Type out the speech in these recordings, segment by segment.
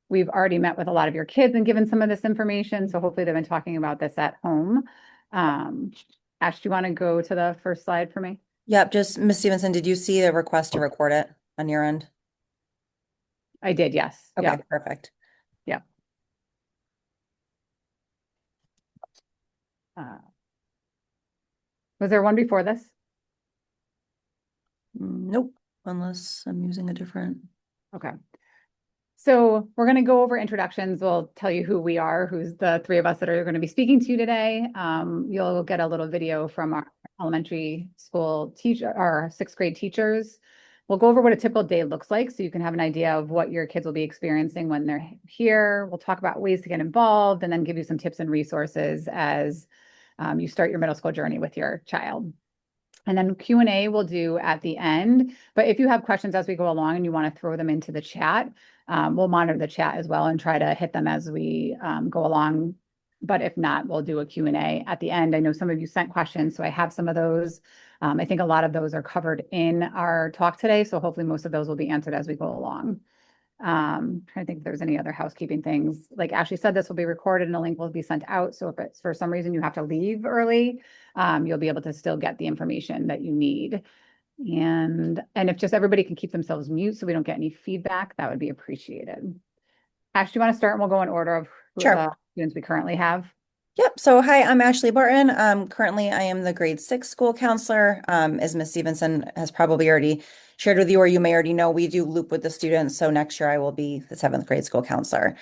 We've already met with a lot of your kids and given some of this information, so hopefully they've been talking about this at home. Ash, do you want to go to the first slide for me? Yep, just Miss Stevenson, did you see the request to record it on your end? I did, yes. Okay, Yep. perfect. Yep. Uh, was there one before this? Nope, unless I'm using a different. Okay. So we're going to go over introductions. We'll tell you who we are, who's the three of us that are going to be speaking to you today. You'll get a little video from our elementary school teacher, our sixth grade teachers. We'll go over what a typical day looks like so you can have an idea of what your kids will be experiencing when they're here. We'll talk about ways to get involved and then give you some tips and resources as you start your middle school journey with your child. And then Q&A we'll do at the end. But if you have questions as we go along and you want to throw them into the chat, we'll monitor the chat as well and try to hit them as we go along. But if not, we'll do a Q&A at the end. I know some of you sent questions, so I have some of those. I think a lot of those are covered in our talk today, so hopefully most of those will be answered as we go along. Trying to think if there's any other housekeeping things. Like Ashley said, this will be recorded and a link will be sent out. So if it's for some reason you have to leave early, you'll be able to still get the information that you need. And if just everybody can keep themselves mute so we don't get any feedback, that would be appreciated. Ash, do you want to start and we'll go in order of Sure. students we currently have? Yep. So hi, I'm Ashley Barton. Currently I am the grade 6 school counselor. As Miss Stevenson has probably already shared with you, or you may already know, we do loop with the students. So next year I will be the 7th grade school counselor.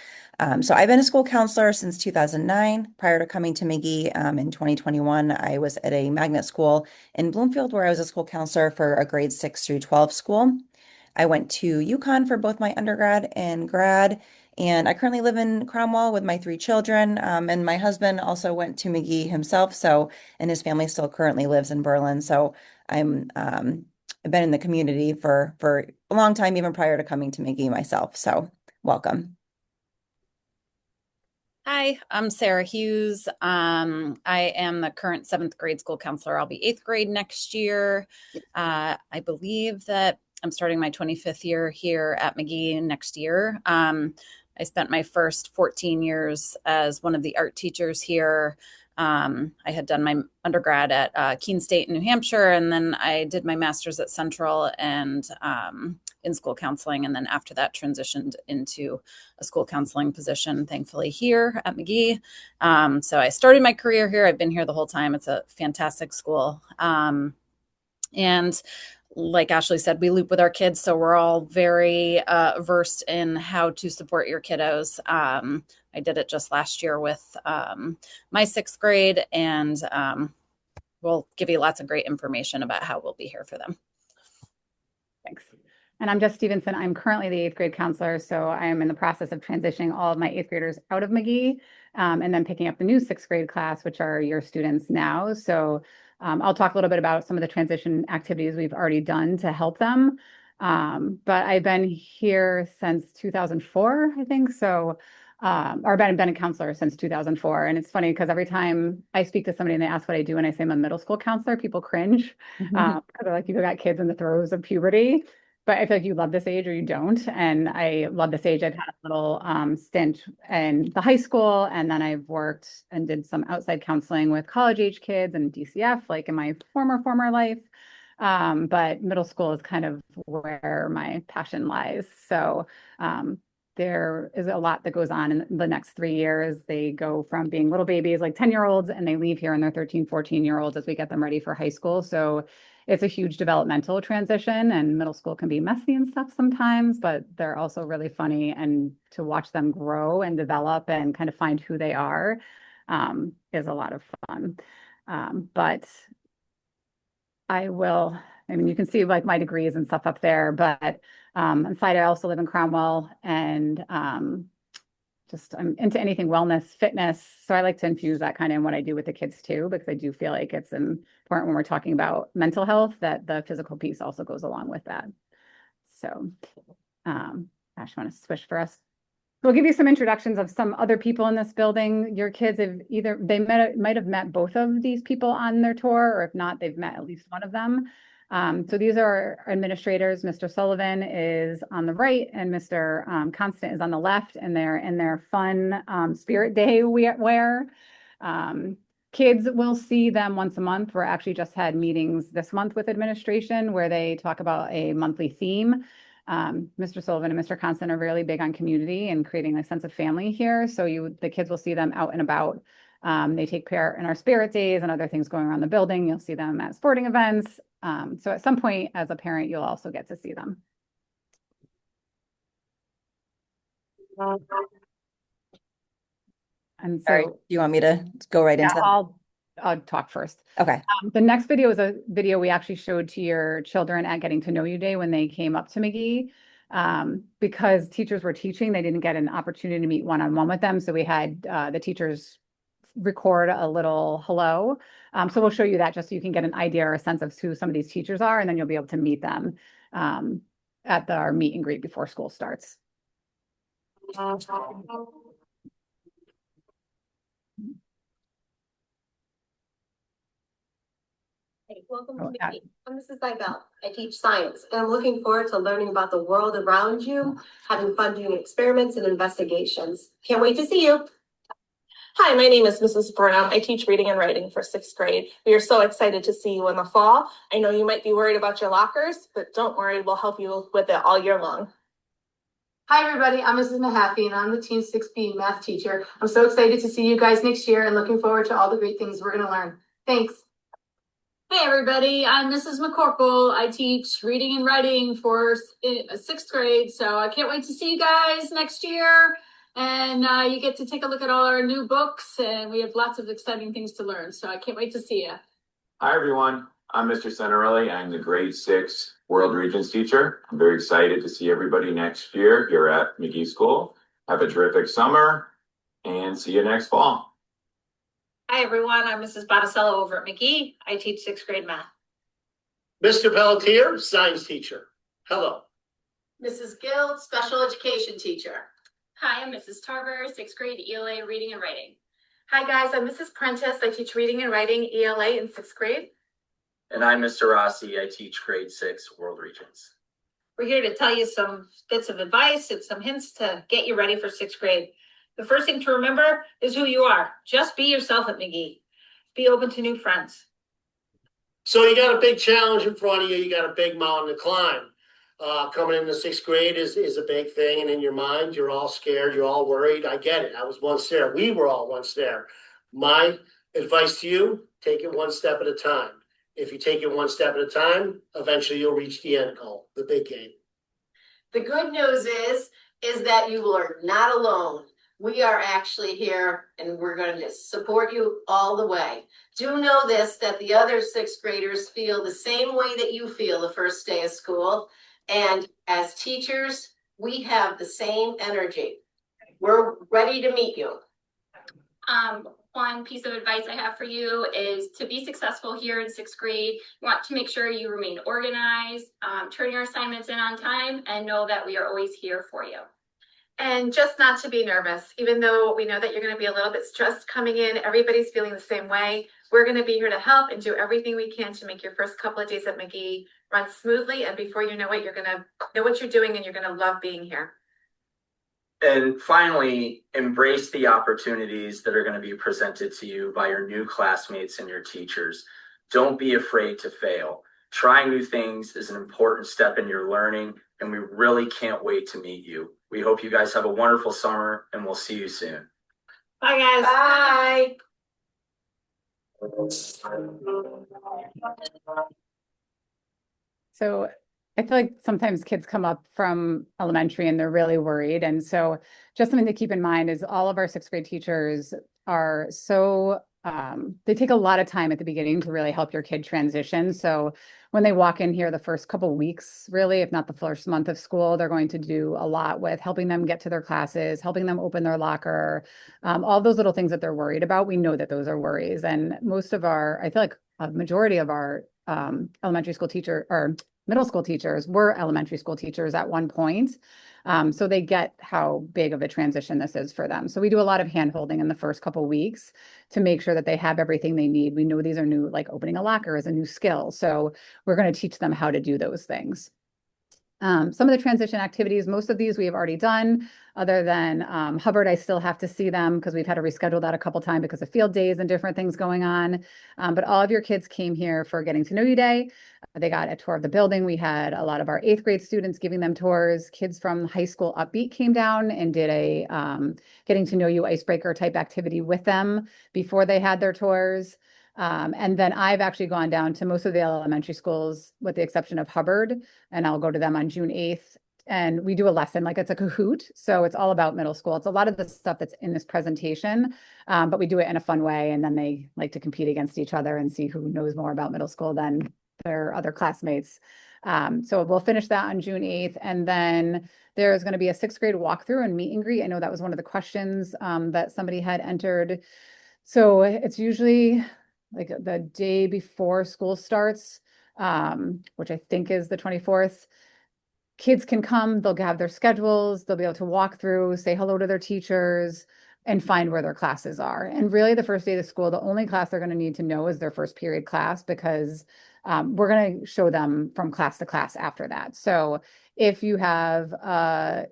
So I've been a school counselor since 2009. Prior to coming to McGee in 2021, I was at a magnet school in Bloomfield where I was a school counselor for a grade 6 through 12 school. I went to UConn for both my undergrad and grad. And I currently live in Cromwell with my 3 children. And my husband also went to McGee himself. And his family still currently lives in Berlin. So I've been in the community for a long time, even prior to coming to McGee myself. So welcome. Hi, I'm Sarah Hughes. I am the current 7th grade school counselor. I'll be 8th grade next year. I believe that I'm starting my 25th year here at McGee next year. I spent my first 14 years as one of the art teachers here. I had done my undergrad at Keene State in New Hampshire, and then I did my master's at Central and in school counseling. And then after that, transitioned into a school counseling position, thankfully, here at McGee. So I started my career here. I've been here the whole time. It's a fantastic school. And like Ashley said, we loop with our kids, so we're all very versed in how to support your kiddos. I did it just last year with my 6th grade, and we'll give you lots of great information about how we'll be here for them. Thanks. And I'm Jess Stevenson. I'm currently the 8th grade counselor, so I am in the process of transitioning all of my 8th graders out of McGee and then picking up the new 6th grade class, which are your students now. So I'll talk a little bit about some of the transition activities we've already done to help them. But I've been here since 2004, I think. So, or been a counselor since 2004. And it's funny because every time I speak to somebody and they ask what I do and I say I'm a middle school counselor, people cringe because they're like, you've got kids in the throes of puberty. But I feel like you love this age or you don't. And I love this age. I've had a little stint in the high school, and then I've worked and did some outside counseling with college age kids and DCF, like in my former life. But middle school is kind of where my passion lies. So there is a lot that goes on in the next 3 years. They go from being little babies, like 10-year-olds, and they leave here and they're 13, 14-year-olds as we get them ready for high school. So it's a huge developmental transition, and middle school can be messy and stuff sometimes, but they're also really funny, and to watch them grow and develop and kind of find who they are is a lot of fun. But I mean, you can see like my degrees and stuff up there, but inside I also live in Cromwell, and just I'm into anything wellness, fitness. So I like to infuse that kind of in what I do with the kids too, because I do feel like it's important when we're talking about mental health that the physical piece also goes along with that. So Ash, you want to switch for us? We'll give you some introductions of some other people in this building. Your kids have might have met both of these people on their tour, or if not, they've met at least one of them. So these are our administrators. Mr. Sullivan is on the right and Mr. Constant is on the left, and they're in their fun Spirit Day wear. Kids will see them once a month. We're actually just had meetings this month with administration where they talk about a monthly theme. Mr. Sullivan and Mr. Constant are really big on community and creating a sense of family here. So the kids will see them out and about. They take part in our Spirit Days and other things going around the building. You'll see them at sporting events. So at some point as a parent, you'll also get to see them. And so, All right, do you want me to go right into that? I'll talk first. Okay. The next video is a video we actually showed to your children at Getting to Know You Day when they came up to McGee. Because teachers were teaching, they didn't get an opportunity to meet one-on-one with them. So we had the teachers record a little hello. So we'll show you that just so you can get an idea or a sense of who some of these teachers are, and then you'll be able to meet them at our meet and greet before school starts. Hey, welcome to McGee. I'm Mrs. Seibel. I teach science, and I'm looking forward to learning about the world around you, having fun doing experiments and investigations. Can't wait to see you. Hi, my name is Mrs. Burnham. I teach reading and writing for 6th grade. We are so excited to see you in the fall. I know you might be worried about your lockers, but don't worry, we'll help you with it all year long. Hi, everybody. I'm Mrs. Mahaffey, and I'm the Team 6B math teacher. I'm so excited to see you guys next year and looking forward to all the great things we're going to learn. Thanks. Hey everybody, I'm Mrs. McCorkle. I teach reading and writing for 6th grade, so I can't wait to see you guys next year. And you get to take a look at all our new books, and we have lots of exciting things to learn, so I can't wait to see you. Hi everyone, I'm Mr. Centerelli. I'm the grade 6 World Regions teacher. I'm very excited to see everybody next year here at McGee School. Have a terrific summer and see you next fall. Hi, everyone. I'm Mrs. Botticello over at McGee. I teach 6th grade math. Mr. Pelletier, science teacher. Hello. Mrs. Guild, special education teacher. Hi, I'm Mrs. Tarver, 6th grade ELA reading and writing. Hi, guys. I'm Mrs. Prentice. I teach reading and writing ELA in 6th grade. And I'm Mr. Rossi. I teach grade 6 World Regions. We're here to tell you some bits of advice and some hints to get you ready for 6th grade. The first thing to remember is who you are. Just be yourself at McGee. Be open to new friends. So you got a big challenge in front of you. You got a big mountain to climb. Coming into 6th grade is a big thing. And in your mind, you're all scared. You're all worried. I get it. I was once there. We were all once there. My advice to you, take it one step at a time. If you take it one step at a time, eventually you'll reach the end goal, the big game. The good news is that you are not alone. We are actually here and we're going to support you all the way. Do know this, that the other 6th graders feel the same way that you feel the first day of school. And as teachers, we have the same energy. We're ready to meet you. One piece of advice I have for you is to be successful here in 6th grade. You want to make sure you remain organized, turn your assignments in on time, and know that we are always here for you. And just not to be nervous, even though we know that you're going to be a little bit stressed coming in, everybody's feeling the same way. We're going to be here to help and do everything we can to make your first couple of days at McGee run smoothly. And before you know it, you're going to know what you're doing and you're going to love being here. And finally, embrace the opportunities that are going to be presented to you by your new classmates and your teachers. Don't be afraid to fail. Trying new things is an important step in your learning, and we really can't wait to meet you. We hope you guys have a wonderful summer, and we'll see you soon. Bye, guys. Bye. So I feel like sometimes kids come up from elementary and they're really worried. And so just something to keep in mind is all of our 6th grade teachers are so, they take a lot of time at the beginning to really help your kid transition. So when they walk in here the first couple weeks, really, if not the first month of school, they're going to do a lot with helping them get to their classes, helping them open their locker, all those little things that they're worried about. We know that those are worries. And most of our, I feel like a majority of our elementary school teacher or middle school teachers were elementary school teachers at one point. So they get how big of a transition this is for them. So we do a lot of hand holding in the first couple weeks to make sure that they have everything they need. We know these are new, like opening a locker is a new skill. So we're going to teach them how to do those things. Some of the transition activities, most of these we have already done, other than Hubbard, I still have to see them because we've had to reschedule that a couple times because of field days and different things going on. But all of your kids came here for Getting to Know You Day. They got a tour of the building. We had a lot of our 8th grade students giving them tours. Kids from high school Upbeat came down and did a Getting to Know You icebreaker type activity with them before they had their tours. And then I've actually gone down to most of the elementary schools with the exception of Hubbard, and I'll go to them on June 8th. And we do a lesson, like it's a Kahoot. So it's all about middle school. It's a lot of the stuff that's in this presentation, but we do it in a fun way. And then they like to compete against each other and see who knows more about middle school than their other classmates. So we'll finish that on June 8th. And then there's going to be a 6th grade walkthrough and meet and greet. I know that was one of the questions that somebody had entered. So it's usually like the day before school starts, which I think is the 24th. Kids can come, they'll have their schedules, they'll be able to walk through, say hello to their teachers, and find where their classes are. And really the first day of school, the only class they're going to need to know is their first period class, because we're going to show them from class to class after that. So if you have a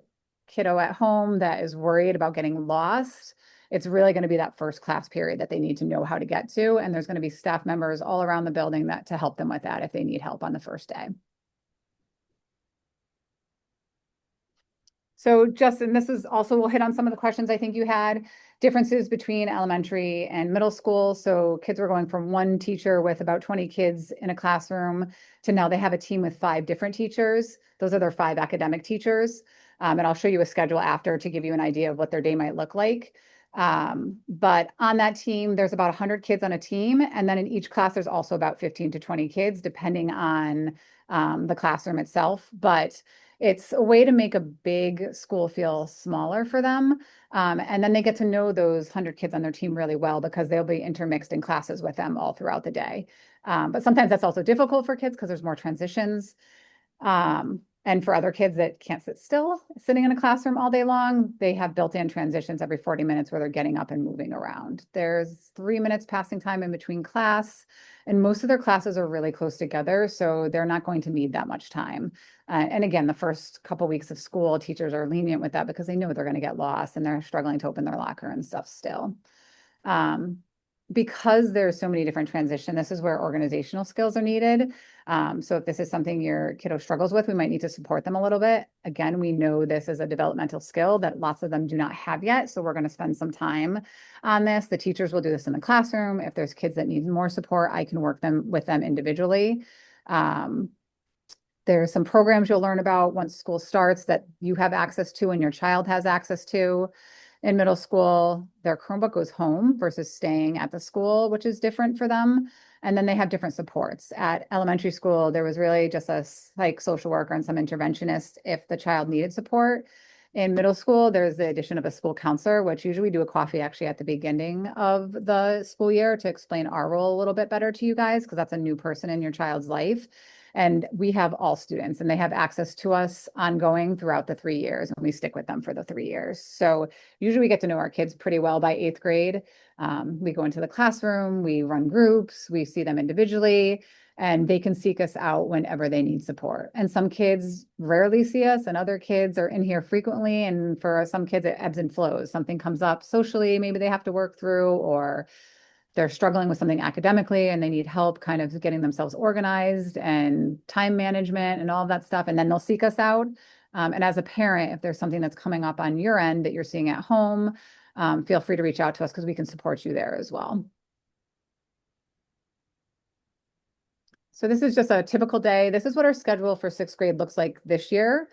kiddo at home that is worried about getting lost, it's really going to be that first class period that they need to know how to get to. And there's going to be staff members all around the building that to help them with that if they need help on the first day. So Justin, this is also, we'll hit on some of the questions I think you had, differences between elementary and middle school. So kids were going from one teacher with about 20 kids in a classroom to now they have a team with 5 different teachers. Those are their 5 academic teachers. And I'll show you a schedule after to give you an idea of what their day might look like. But on that team, there's about 100 kids on a team. And then in each class, there's also about 15 to 20 kids, depending on the classroom itself. But it's a way to make a big school feel smaller for them. And then they get to know those 100 kids on their team really well because they'll be intermixed in classes with them all throughout the day. But sometimes that's also difficult for kids because there's more transitions. And for other kids that can't sit still, sitting in a classroom all day long, they have built-in transitions every 40 minutes where they're getting up and moving around. There's 3 minutes passing time in between class, and most of their classes are really close together, so they're not going to need that much time. And again, the first couple weeks of school, teachers are lenient with that because they know they're going to get lost and they're struggling to open their locker and stuff still. Because there's so many different transitions, this is where organizational skills are needed. So if this is something your kiddo struggles with, we might need to support them a little bit. Again, we know this is a developmental skill that lots of them do not have yet. So we're going to spend some time on this. The teachers will do this in the classroom. If there's kids that need more support, I can work with them individually. There's some programs you'll learn about once school starts that you have access to and your child has access to. In middle school, their Chromebook goes home versus staying at the school, which is different for them. And then they have different supports. At elementary school, there was really just a social worker and some interventionists if the child needed support. In middle school, there's the addition of a school counselor, which usually we do a coffee actually at the beginning of the school year to explain our role a little bit better to you guys, because that's a new person in your child's life. And we have all students and they have access to us ongoing throughout the 3 years, and we stick with them for the 3 years. So usually we get to know our kids pretty well by 8th grade. We go into the classroom, we run groups, we see them individually, and they can seek us out whenever they need support. And some kids rarely see us and other kids are in here frequently. And for some kids, it ebbs and flows. Something comes up socially, maybe they have to work through, or they're struggling with something academically and they need help kind of getting themselves organized and time management and all of that stuff. And then they'll seek us out. And as a parent, if there's something that's coming up on your end that you're seeing at home, feel free to reach out to us because we can support you there as well. So this is just a typical day. This is what our schedule for 6th grade looks like this year.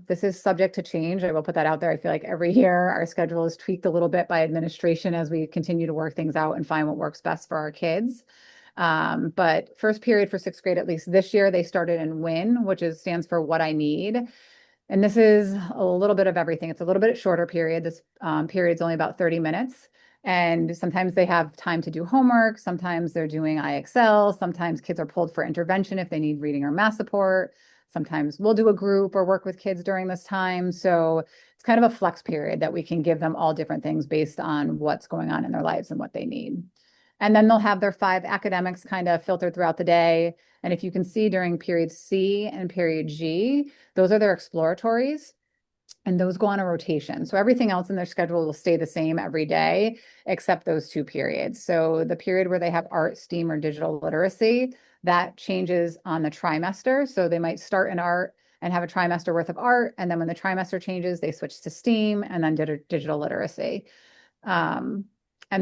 This is subject to change. I will put that out there. I feel like every year our schedule is tweaked a little bit by administration as we continue to work things out and find what works best for our kids. But first period for 6th grade, at least this year, they started in WIN, which stands for What I Need. And this is a little bit of everything. It's a little bit shorter period. This period is only about 30 minutes. And sometimes they have time to do homework. Sometimes they're doing IXL. Sometimes kids are pulled for intervention if they need reading or math support. Sometimes we'll do a group or work with kids during this time. So it's kind of a flex period that we can give them all different things based on what's going on in their lives and what they need. And then they'll have their 5 academics kind of filtered throughout the day. And if you can see during period C and period G, those are their exploratories. And those go on a rotation. So everything else in their schedule will stay the same every day, except those 2 periods. So the period where they have art, STEAM, or digital literacy, that changes on the trimester. So they might start in art and have a trimester worth of art. And then when the trimester changes, they switch to STEAM and then digital literacy. And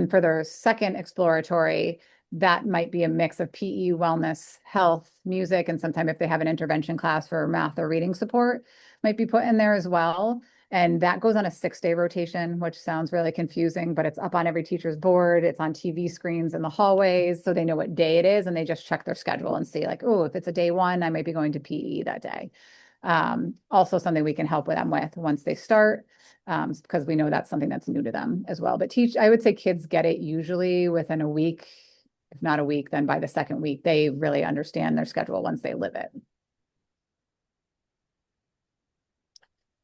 for their second exploratory, that might be a mix of PE, wellness, health, music, and sometimes if they have an intervention class for math or reading support, might be put in there as well. And that goes on a 6-day rotation, which sounds really confusing, but it's up on every teacher's board. It's on TV screens in the hallways, so they know what day it is, and they just check their schedule and see like, oh, if it's a day 1, I might be going to PE that day. Also something we can help them with once they start, because we know that's something that's new to them as well. But I would say kids get it usually within a week. If not a week, then by the 2nd week, they really understand their schedule once they live it.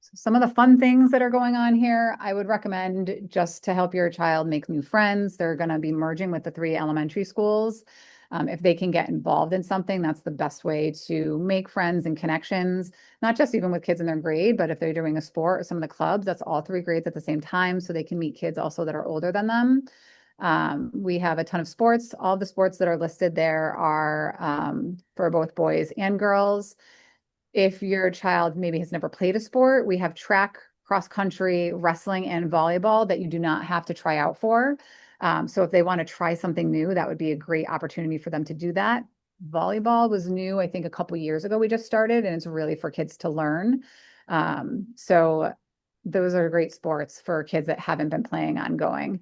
So some of the fun things that are going on here, I would recommend just to help your child make new friends. They're going to be merging with the 3 elementary schools. If they can get involved in something, that's the best way to make friends and connections, not just even with kids in their grade, but if they're doing a sport or some of the clubs, that's all 3 grades at the same time. So they can meet kids also that are older than them. We have a ton of sports. All the sports that are listed there are for both boys and girls. If your child maybe has never played a sport, we have track, cross country, wrestling, and volleyball that you do not have to try out for. So if they want to try something new, that would be a great opportunity for them to do that. Volleyball was new, I think a couple years ago we just started, and it's really for kids to learn. So those are great sports for kids that haven't been playing ongoing.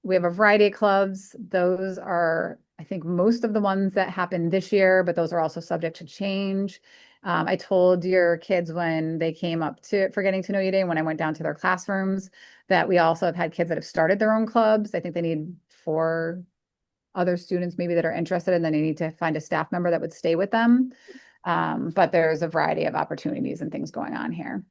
We have a variety of clubs. Those are, I think, most of the ones that happened this year, but those are also subject to change. I told your kids when they came up for Getting to Know You Day, when I went down to their classrooms, that we also have had kids that have started their own clubs. I think they need 4 other students maybe that are interested, and then they need to find a staff member that would stay with them. But there's a variety of opportunities and things going on here.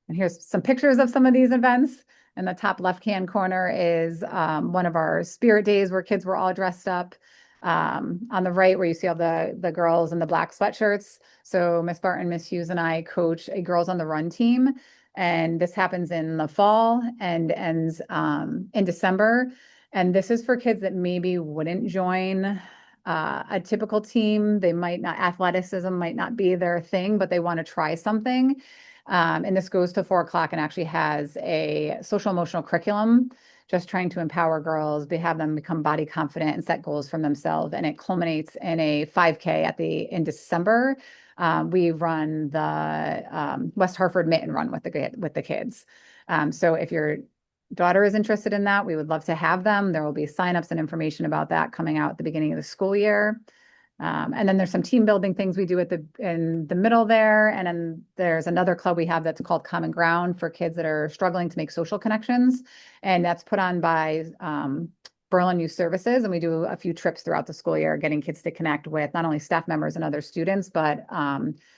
And here's some pictures of some of these events. In the top left-hand corner is one of our spirit days where kids were all dressed up. On the right, where you see all the girls in the black sweatshirts. So Miss Barton, Miss Hughes, and I coach a Girls on the Run team. And this happens in the fall and ends in December. And this is for kids that maybe wouldn't join a typical team. They might not, athleticism might not be their thing, but they want to try something. And this goes to 4 o'clock and actually has a social emotional curriculum, just trying to empower girls, have them become body confident and set goals for themselves. And it culminates in a 5K in December. We run the West Hartford Mitten Run with the kids. So if your daughter is interested in that, we would love to have them. There will be signups and information about that coming out at the beginning of the school year. And then there's some team building things we do in the middle there. And then there's another club we have that's called Common Ground for kids that are struggling to make social connections. And that's put on by Berlin Youth Services. And we do a few trips throughout the school year, getting kids to connect with not only staff members and other students, but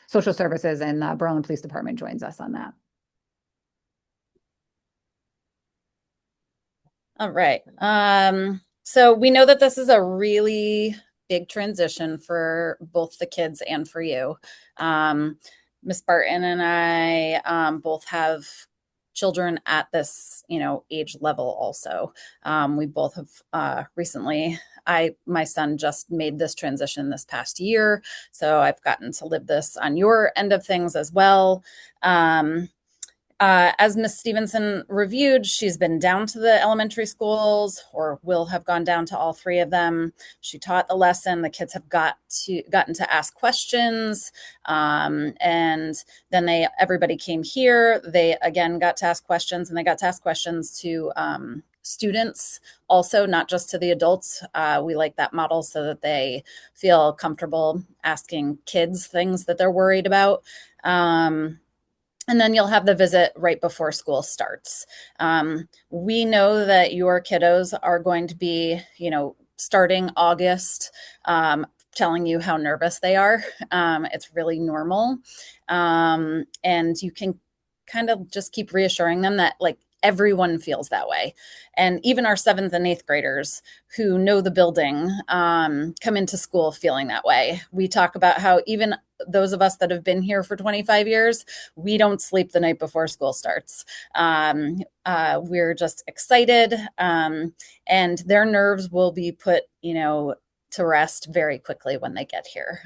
social services, and the Berlin Police Department joins us on that. All right. So we know that this is a really big transition for both the kids and for you. Miss Barton and I both have children at this, age level also. We both have recently, my son just made this transition this past year. So I've gotten to live this on your end of things as well. As Miss Stevenson reviewed, she's been down to the elementary schools, or will have gone down to all 3 of them. She taught the lesson. The kids have gotten to ask questions, and then everybody came here. They again got to ask questions, and they got to ask questions to students also, not just to the adults. We like that model so that they feel comfortable asking kids things that they're worried about. And then you'll have the visit right before school starts. We know that your kiddos are going to be, starting August, telling you how nervous they are. It's really normal. And you can kind of just keep reassuring them that like everyone feels that way. And even our 7th and 8th graders who know the building come into school feeling that way. We talk about how even those of us that have been here for 25 years, we don't sleep the night before school starts. We're just excited, and their nerves will be put, to rest very quickly when they get here.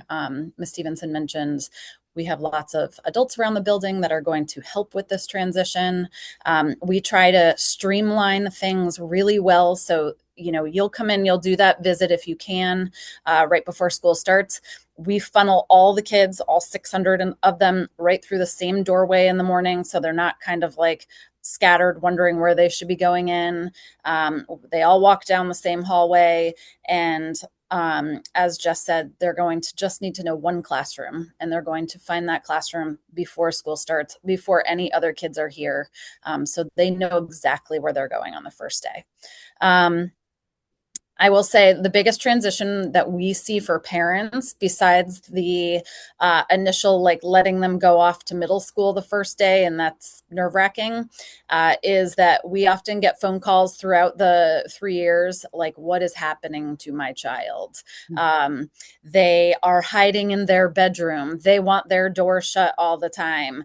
Ms. Stevenson mentioned we have lots of adults around the building that are going to help with this transition. We try to streamline things really well. So, you'll come in, you'll do that visit if you can, right before school starts. We funnel all the kids, all 600 of them, right through the same doorway in the morning. So they're not kind of like scattered, wondering where they should be going in. They all walk down the same hallway. And as Jess said, they're going to just need to know one classroom, and they're going to find that classroom before school starts, before any other kids are here. So they know exactly where they're going on the first day. I will say the biggest transition that we see for parents, besides the initial like letting them go off to middle school the first day, and that's nerve-wracking, is that we often get phone calls throughout the 3 years, like, what is happening to my child? They are hiding in their bedroom. They want their door shut all the time.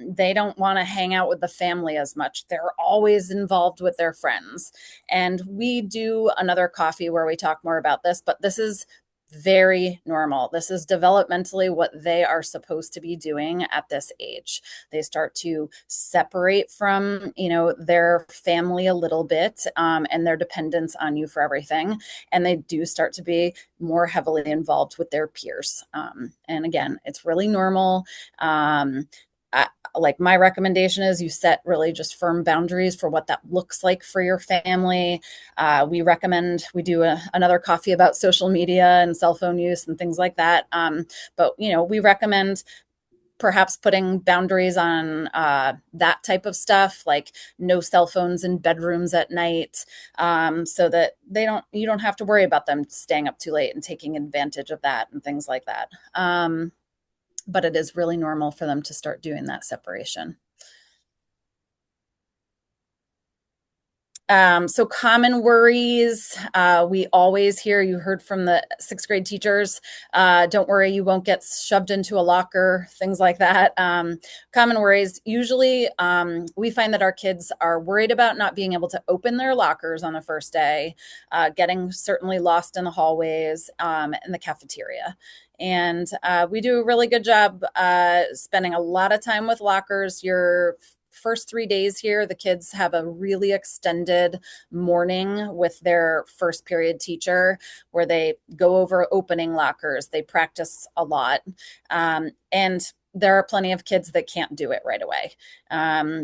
They don't want to hang out with the family as much. They're always involved with their friends. And we do another coffee where we talk more about this, but this is very normal. This is developmentally what they are supposed to be doing at this age. They start to separate from, their family a little bit, and their dependence on you for everything. And they do start to be more heavily involved with their peers. And again, it's really normal. Like my recommendation is you set really just firm boundaries for what that looks like for your family. We recommend we do another coffee about social media and cell phone use and things like that. But we recommend perhaps putting boundaries on that type of stuff, like no cell phones in bedrooms at night, so that you don't have to worry about them staying up too late and taking advantage of that and things like that. But it is really normal for them to start doing that separation. So common worries, we always hear, you heard from the 6th grade teachers, don't worry, you won't get shoved into a locker, things like that. Common worries, usually we find that our kids are worried about not being able to open their lockers on the first day, getting certainly lost in the hallways, in the cafeteria. And we do a really good job spending a lot of time with lockers. Your first 3 days here, the kids have a really extended morning with their first period teacher where they go over opening lockers. They practice a lot. And there are plenty of kids that can't do it right away.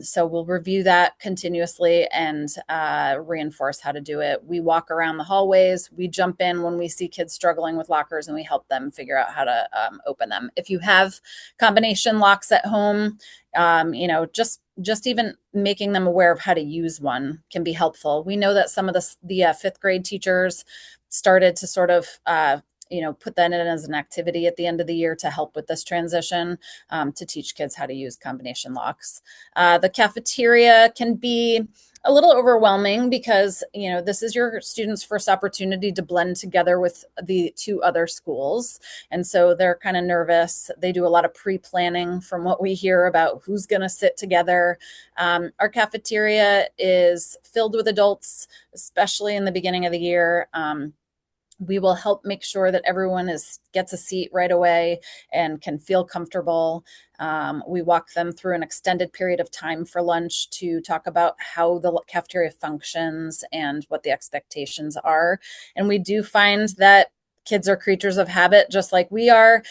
So we'll review that continuously and reinforce how to do it. We walk around the hallways. We jump in when we see kids struggling with lockers, and we help them figure out how to open them. If you have combination locks at home, just even making them aware of how to use one can be helpful. We know that some of the 5th grade teachers started to sort of put that in as an activity at the end of the year to help with this transition, to teach kids how to use combination locks. The cafeteria can be a little overwhelming because, this is your students' first opportunity to blend together with the 2 other schools. And so they're kind of nervous. They do a lot of pre-planning from what we hear about who's going to sit together. Our cafeteria is filled with adults, especially in the beginning of the year. We will help make sure that everyone gets a seat right away and can feel comfortable. We walk them through an extended period of time for lunch to talk about how the cafeteria functions and what the expectations are. And we do find that kids are creatures of habit, just like we are.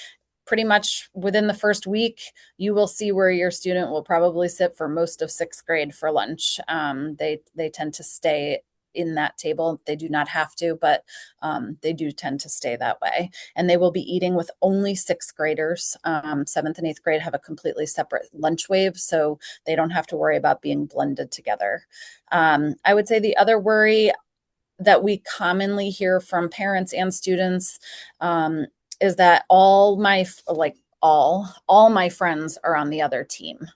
Pretty much within the first week, you will see where your student will probably sit for most of 6th grade for lunch. They tend to stay in that table. They do not have to, but they do tend to stay that way. And they will be eating with only sixth graders. Seventh and eighth grade have a completely separate lunch wave, so they don't have to worry about being blended together. I would say the other worry that we commonly hear from parents and students is that all my friends are on the other team.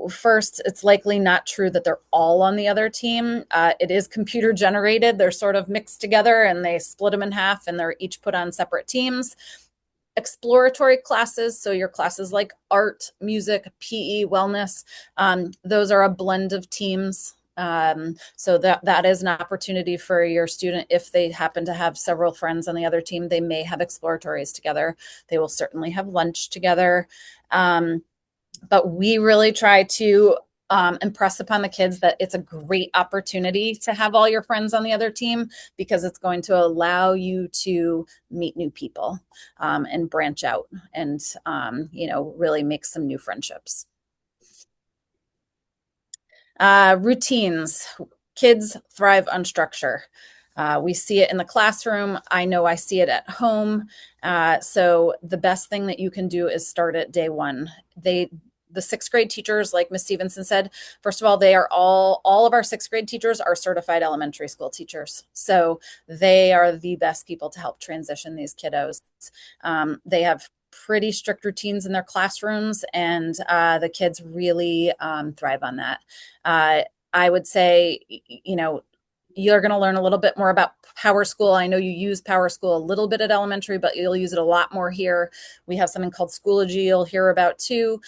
First, it's likely not true that they're all on the other team. It is computer generated. They're sort of mixed together and they split them in half and they're each put on separate teams. Exploratory classes, so your classes like art, music, PE, wellness, those are a blend of teams. So that is an opportunity for your student. If they happen to have several friends on the other team, they may have exploratories together. They will certainly have lunch together. But we really try to impress upon the kids that it's a great opportunity to have all your friends on the other team, because it's going to allow you to meet new people and branch out and, really make some new friendships. Routines. Kids thrive on structure. We see it in the classroom. I know I see it at home. So the best thing that you can do is start at day one. The sixth grade teachers, like Ms. Stevenson said, first of all, they are all of our sixth grade teachers are certified elementary school teachers. So they are the best people to help transition these kiddos. They have pretty strict routines in their classrooms, and the kids really thrive on that. I would say, you're going to learn a little bit more about Power School. I know you use Power School a little bit at elementary, but you'll use it a lot more here. We have something called Schoology you'll hear about too.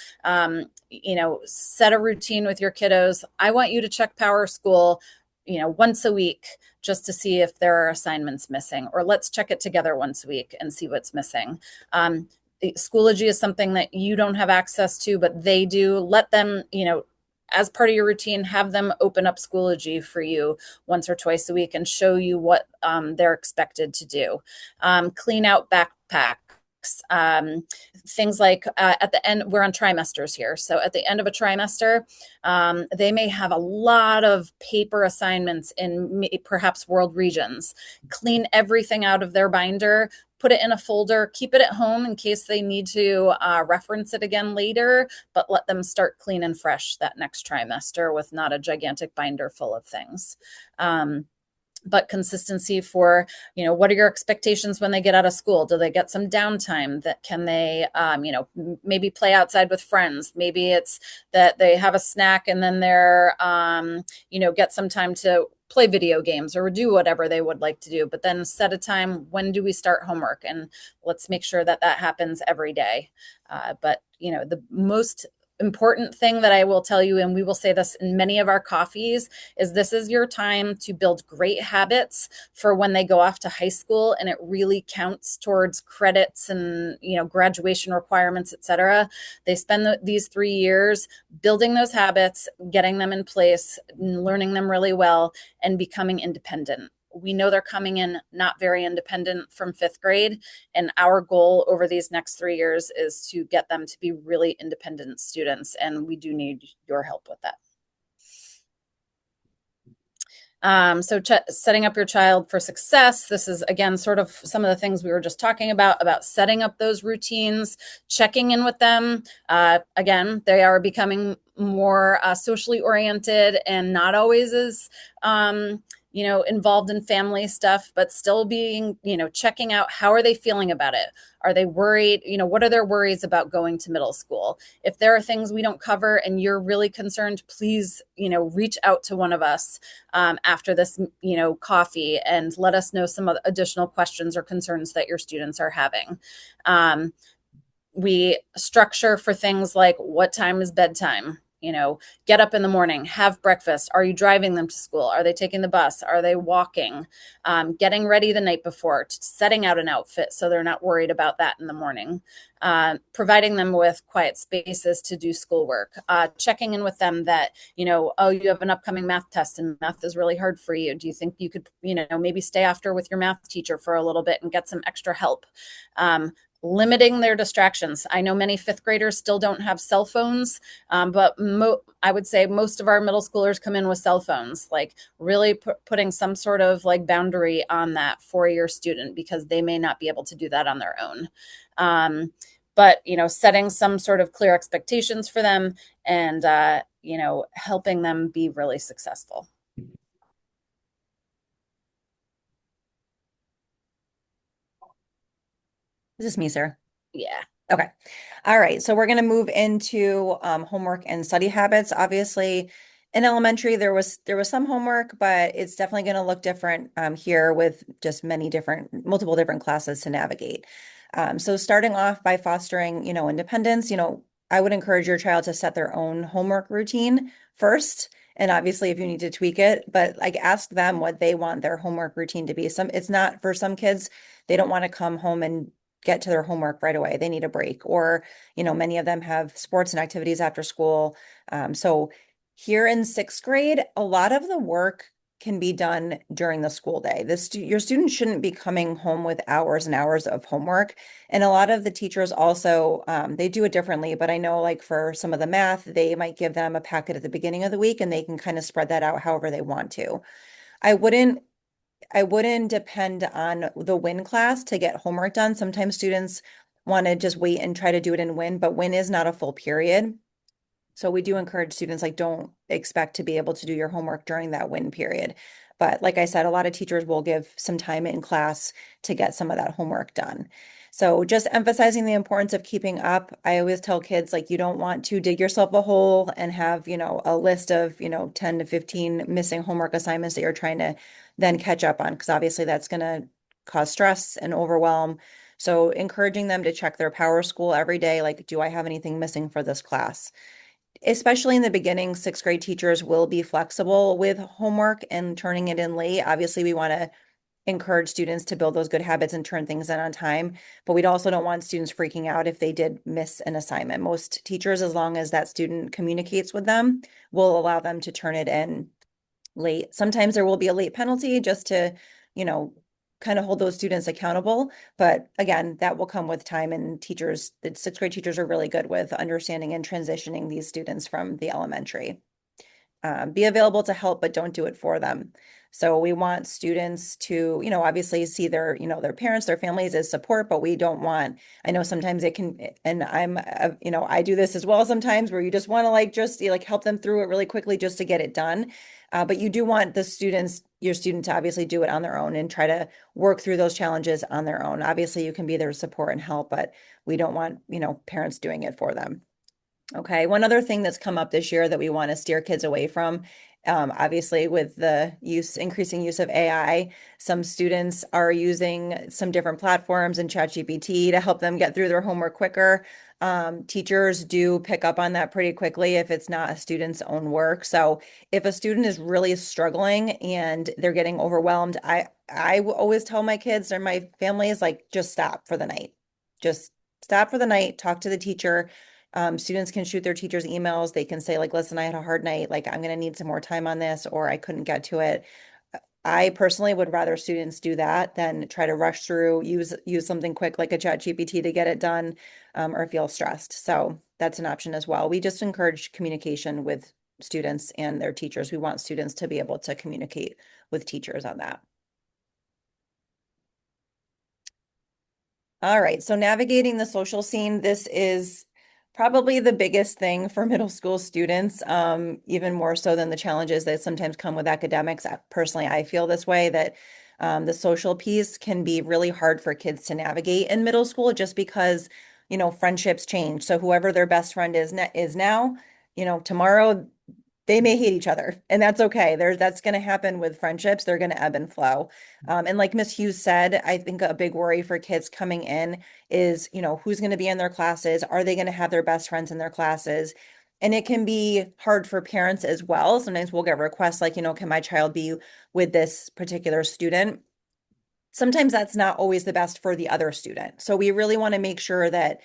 Set a routine with your kiddos. I want you to check Power School, once a week, just to see if there are assignments missing, or let's check it together once a week and see what's missing. Schoology is something that you don't have access to, but they do. Let them, as part of your routine, have them open up Schoology for you once or twice a week and show you what they're expected to do. Clean out backpacks. Things like at the end, we're on trimesters here. So at the end of a trimester, they may have a lot of paper assignments in perhaps world regions. Clean everything out of their binder, put it in a folder, keep it at home in case they need to reference it again later, but let them start clean and fresh that next trimester with not a gigantic binder full of things. But consistency for, what are your expectations when they get out of school? Do they get some downtime? That can they, maybe play outside with friends? Maybe it's that they have a snack and then they're, get some time to play video games or do whatever they would like to do, but then set a time. When do we start homework? And let's make sure that happens every day. But the most important thing that I will tell you, and we will say this in many of our coffees, is this is your time to build great habits for when they go off to high school, and it really counts towards credits and graduation requirements, etc. They spend these 3 years building those habits, getting them in place, learning them really well, and becoming independent. We know they're coming in not very independent from fifth grade, and our goal over these next 3 years is to get them to be really independent students, and we do need your help with that. So setting up your child for success. This is, again, sort of some of the things we were just talking about setting up those routines, checking in with them. Again, they are becoming more socially oriented and not always as involved in family stuff, but still being, checking out how are they feeling about it? Are they worried? What are their worries about going to middle school? If there are things we don't cover and you're really concerned, please, reach out to one of us after this, coffee, and let us know some additional questions or concerns that your students are having. We structure for things like, what time is bedtime? Get up in the morning, have breakfast. Are you driving them to school? Are they taking the bus? Are they walking? Getting ready the night before, setting out an outfit so they're not worried about that in the morning. Providing them with quiet spaces to do schoolwork. Checking in with them that, you have an upcoming math test and math is really hard for you. Do you think you could, maybe stay after with your math teacher for a little bit and get some extra help? limiting their distractions. I know many fifth graders still don't have cell phones, but I would say most of our middle schoolers come in with cell phones. Like really putting some sort of like boundary on that for your student, because they may not be able to do that on their own. But setting some sort of clear expectations for them, and helping them be really successful. Is this me, Sarah? Yeah. Okay. All right. So we're going to move into homework and study habits. Obviously, in elementary, there was some homework, but it's definitely going to look different here with just multiple different classes to navigate. So starting off by fostering, independence, I would encourage your child to set their own homework routine first. And obviously, if you need to tweak it, but like ask them what they want their homework routine to be. It's not for some kids, they don't want to come home and get to their homework right away. They need a break, or, many of them have sports and activities after school. So here in sixth grade, a lot of the work can be done during the school day. Your students shouldn't be coming home with hours and hours of homework. And a lot of the teachers also, they do it differently, but I know like for some of the math, they might give them a packet at the beginning of the week and they can kind of spread that out however they want to. I wouldn't depend on the WIN class to get homework done. Sometimes students want to just wait and try to do it in WIN, but WIN is not a full period. So we do encourage students, like, don't expect to be able to do your homework during that WIN period. But like I said, a lot of teachers will give some time in class to get some of that homework done. So just emphasizing the importance of keeping up. I always tell kids, like, you don't want to dig yourself a hole and have, a list of, 10 to 15 missing homework assignments that you're trying to then catch up on, because obviously that's going to cause stress and overwhelm. So encouraging them to check their Power School every day, like, do I have anything missing for this class? Especially in the beginning, sixth grade teachers will be flexible with homework and turning it in late. Obviously, we want to encourage students to build those good habits and turn things in on time, but we also don't want students freaking out if they did miss an assignment. Most teachers, as long as that student communicates with them, will allow them to turn it in late. Sometimes there will be a late penalty just to, kind of hold those students accountable. But again, that will come with time, and the sixth grade teachers are really good with understanding and transitioning these students from the elementary. Be available to help, but don't do it for them. So we want students to, obviously see their parents, their families as support, but I know sometimes it can, and I do this as well sometimes, where you just want to just help them through it really quickly just to get it done. But you do want your student to obviously do it on their own and try to work through those challenges on their own. Obviously you can be their support and help, but we don't want, parents doing it for them. Okay, one other thing that's come up this year that we want to steer kids away from, obviously with the increasing use of AI, some students are using some different platforms and ChatGPT to help them get through their homework quicker. Teachers do pick up on that pretty quickly if it's not a student's own work. So if a student is really struggling and they're getting overwhelmed, I always tell my kids or my families, like, just stop for the night. Just stop for the night, talk to the teacher. Students can shoot their teachers emails. They can say, like, listen, I had a hard night. Like, I'm going to need some more time on this, or I couldn't get to it. I personally would rather students do that than try to rush through, use something quick like a ChatGPT to get it done, or feel stressed. So that's an option as well. We just encourage communication with students and their teachers. We want students to be able to communicate with teachers on that. All right, so navigating the social scene, this is probably the biggest thing for middle school students, even more so than the challenges that sometimes come with academics. Personally, I feel this way, that the social piece can be really hard for kids to navigate in middle school, just because, friendships change. So whoever their best friend is now, tomorrow they may hate each other, and that's okay. That's going to happen with friendships. They're going to ebb and flow. And like Miss Hughes said, I think a big worry for kids coming in is, who's going to be in their classes? Are they going to have their best friends in their classes? And it can be hard for parents as well. Sometimes we'll get requests like, can my child be with this particular student? Sometimes that's not always the best for the other student. So we really want to make sure that,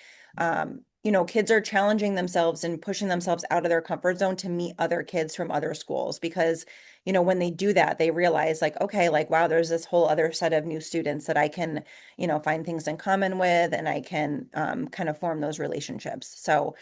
you know, kids are challenging themselves and pushing themselves out of their comfort zone to meet other kids from other schools because, you know, when they do that, they realize like, okay, like, wow, there's this whole other set of new students that I can, you know, find things in common with, and I can kind of form those relationships. So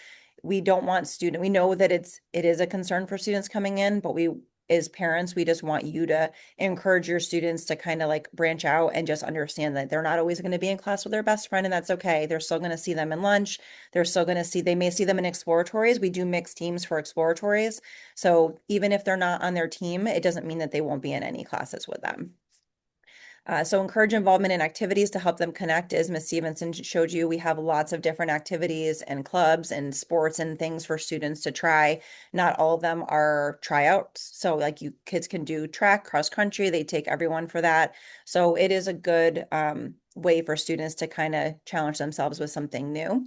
we don't want we know that it is a concern for students coming in, but we, as parents, we just want you to encourage your students to kind of like branch out and just understand that they're not always going to be in class with their best friend, and that's okay. They're still going to see them in lunch. They're still going to they may see them in exploratories. We do mixed teams for exploratories. So even if they're not on their team, it doesn't mean that they won't be in any classes with them. So encourage involvement in activities to help them connect. As Ms. Stevenson showed you, we have lots of different activities and clubs and sports and things for students to try. Not all of them are tryouts. So like kids can do track, cross country, they take everyone for that. So it is a good way for students to kind of challenge themselves with something new.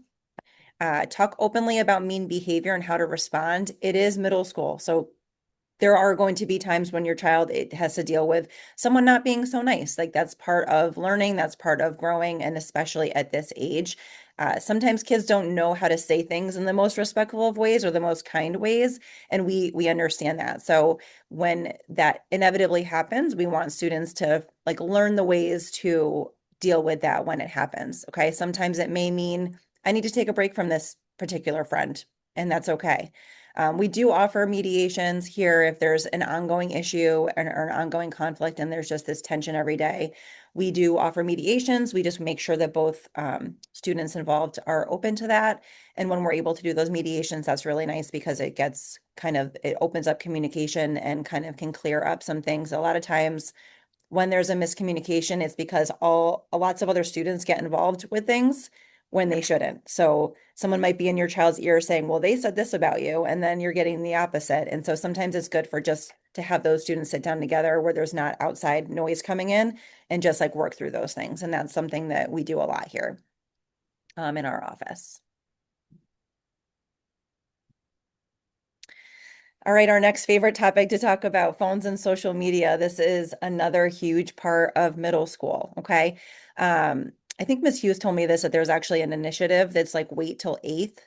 Talk openly about mean behavior and how to respond. It is middle school. So there are going to be times when your child has to deal with someone not being so nice. Like that's part of learning, that's part of growing, and especially at this age. Sometimes kids don't know how to say things in the most respectful of ways or the most kind ways, and we understand that. So when that inevitably happens, we want students to like learn the ways to deal with that when it happens. Okay, sometimes it may mean I need to take a break from this particular friend, and that's okay. We do offer mediations here if there's an ongoing issue or an ongoing conflict and there's just this tension every day. We do offer mediations. We just make sure that both students involved are open to that. And when we're able to do those mediations, that's really nice because it gets it opens up communication and kind of can clear up some things. A lot of times when there's a miscommunication, it's because lots of other students get involved with things when they shouldn't. So someone might be in your child's ear saying, well, they said this about you, and then you're getting the opposite. And so sometimes it's good for just to have those students sit down together where there's not outside noise coming in and just like work through those things. And that's something that we do a lot here in our office. All right, our next favorite topic to talk about, phones and social media. This is another huge part of middle school, okay? I think Ms. Hughes told me this, that there's actually an initiative that's like wait till 8th.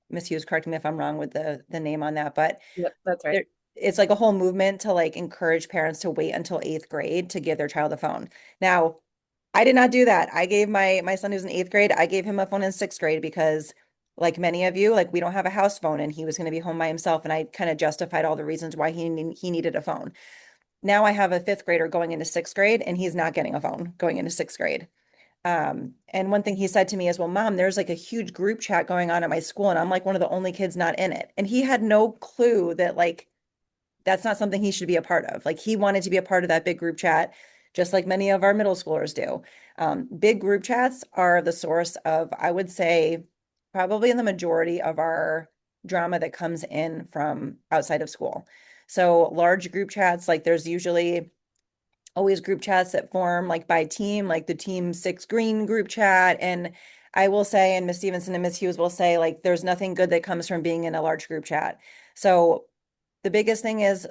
Ms. Hughes, correct me if I'm wrong with the name on that, but Yep, that's right. it's like a whole movement to like encourage parents to wait until 8th grade to give their child a phone. Now, I did not do that. I gave my son who's in 8th grade, I gave him a phone in 6th grade because like many of you, like we don't have a house phone and he was going to be home by himself. And I kind of justified all the reasons why he needed a phone. Now I have a 5th grader going into 6th grade and he's not getting a phone going into 6th grade. And one thing he said to me is, well, Mom, there's like a huge group chat going on at my school and I'm like one of the only kids not in it. And he had no clue that like that's not something he should be a part of. Like he wanted to be a part of that big group chat, just like many of our middle schoolers do. Big group chats are the source of, I would say, probably the majority of our drama that comes in from outside of school. So large group chats, like there's usually always group chats that form like by team, like the team 6 green group chat. And I will say, and Miss Stevenson and Miss Hughes will say, like, there's nothing good that comes from being in a large group chat. So the biggest thing is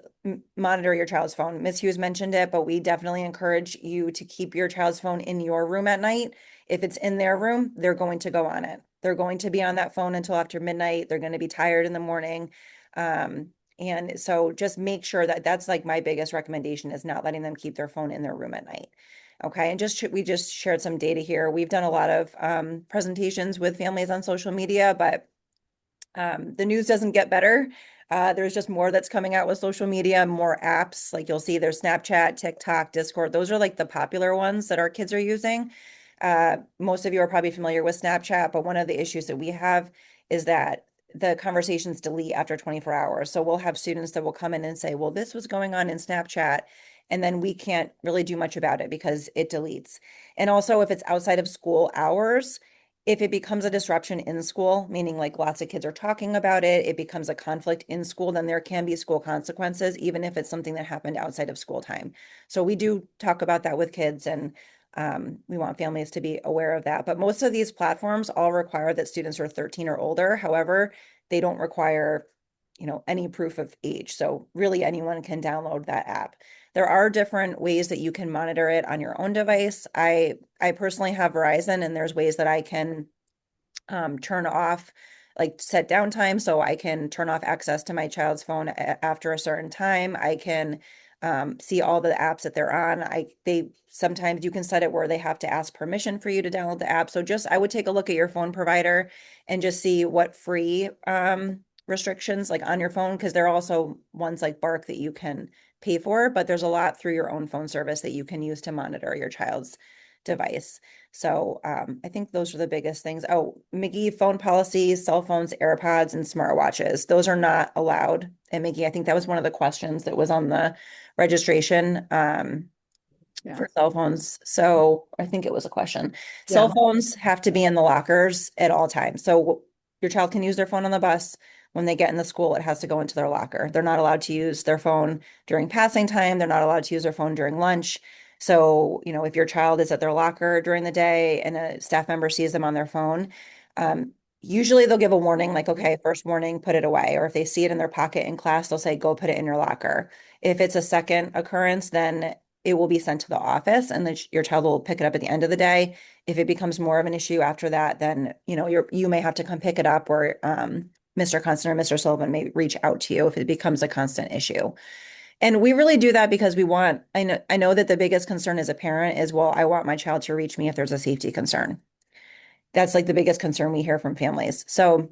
monitor your child's phone. Miss Hughes mentioned it, but we definitely encourage you to keep your child's phone in your room at night. If it's in their room, they're going to go on it. They're going to be on that phone until after midnight. They're going to be tired in the morning. And so just make sure that that's like my biggest recommendation is not letting them keep their phone in their room at night. Okay. And we just shared some data here. We've done a lot of presentations with families on social media, but the news doesn't get better. There's just more that's coming out with social media, more apps. Like you'll see there's Snapchat, TikTok, Discord. Those are like the popular ones that our kids are using. Most of you are probably familiar with Snapchat, but one of the issues that we have is that the conversations delete after 24 hours. So we'll have students that will come in and say, well, this was going on in Snapchat. And then we can't really do much about it because it deletes. And also if it's outside of school hours, if it becomes a disruption in school, meaning like lots of kids are talking about it, it becomes a conflict in school, then there can be school consequences, even if it's something that happened outside of school time. So we do talk about that with kids and we want families to be aware of that. But most of these platforms all require that students are 13 or older. However, they don't require, any proof of age. So really anyone can download that app. There are different ways that you can monitor it on your own device. I personally have Verizon and there's ways that I can turn off like set down time so I can turn off access to my child's phone after a certain time. I can see all the apps that they're on. They sometimes you can set it where they have to ask permission for you to download the app. So just I would take a look at your phone provider and just see what free restrictions like on your phone, because there are also ones like Bark that you can pay for, but there's a lot through your own phone service that you can use to monitor your child's device. So I think those are the biggest things. Oh, McGee phone policies, cell phones, AirPods, and smartwatches. Those are not allowed at McGee. I think that was one of the questions that was on the registration for cell phones. So I think it was a question. Cell phones have to be in the lockers at all times. So your child can use their phone on the bus. When they get in the school, it has to go into their locker. They're not allowed to use their phone during passing time. They're not allowed to use their phone during lunch. So, if your child is at their locker during the day and a staff member sees them on their phone, usually they'll give a warning like, okay, first warning, put it away. Or if they see it in their pocket in class, they'll say, go put it in your locker. If it's a second occurrence, then it will be sent to the office and then your child will pick it up at the end of the day. If it becomes more of an issue after that, then, you may have to come pick it up, or Mr. Constant or Mr. Sullivan may reach out to you if it becomes a constant issue. And we really do that because I know that the biggest concern as a parent is, well, I want my child to reach me if there's a safety concern. That's like the biggest concern we hear from families. So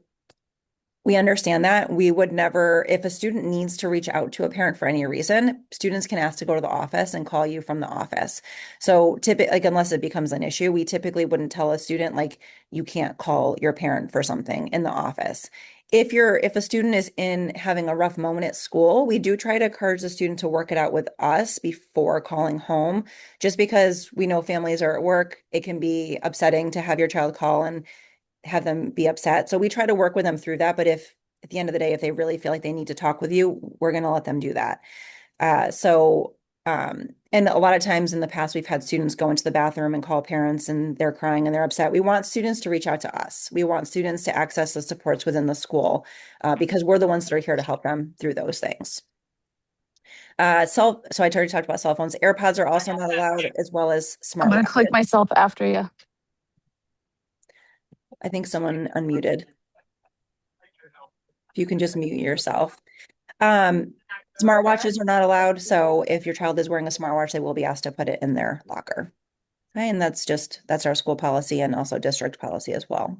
we understand that. We would never, if a student needs to reach out to a parent for any reason, students can ask to go to the office and call you from the office. So typically, like, unless it becomes an issue, we typically wouldn't tell a student like you can't call your parent for something in the office. If a student is in having a rough moment at school, we do try to encourage the student to work it out with us before calling home, just because we know families are at work. It can be upsetting to have your child call and have them be upset. So we try to work with them through that. But if at the end of the day, if they really feel like they need to talk with you, we're going to let them do that. And a lot of times in the past, we've had students go into the bathroom and call parents and they're crying and they're upset. We want students to reach out to us. We want students to access the supports within the school because we're the ones that are here to help them through those things. So I already talked about cell phones. AirPods are also not allowed, as well as smartwatches. I'm going to click myself after you. I think someone unmuted. If you can just mute yourself. Smartwatches are not allowed. So if your child is wearing a smartwatch, they will be asked to put it in their locker. Okay, and that's our school policy and also district policy as well.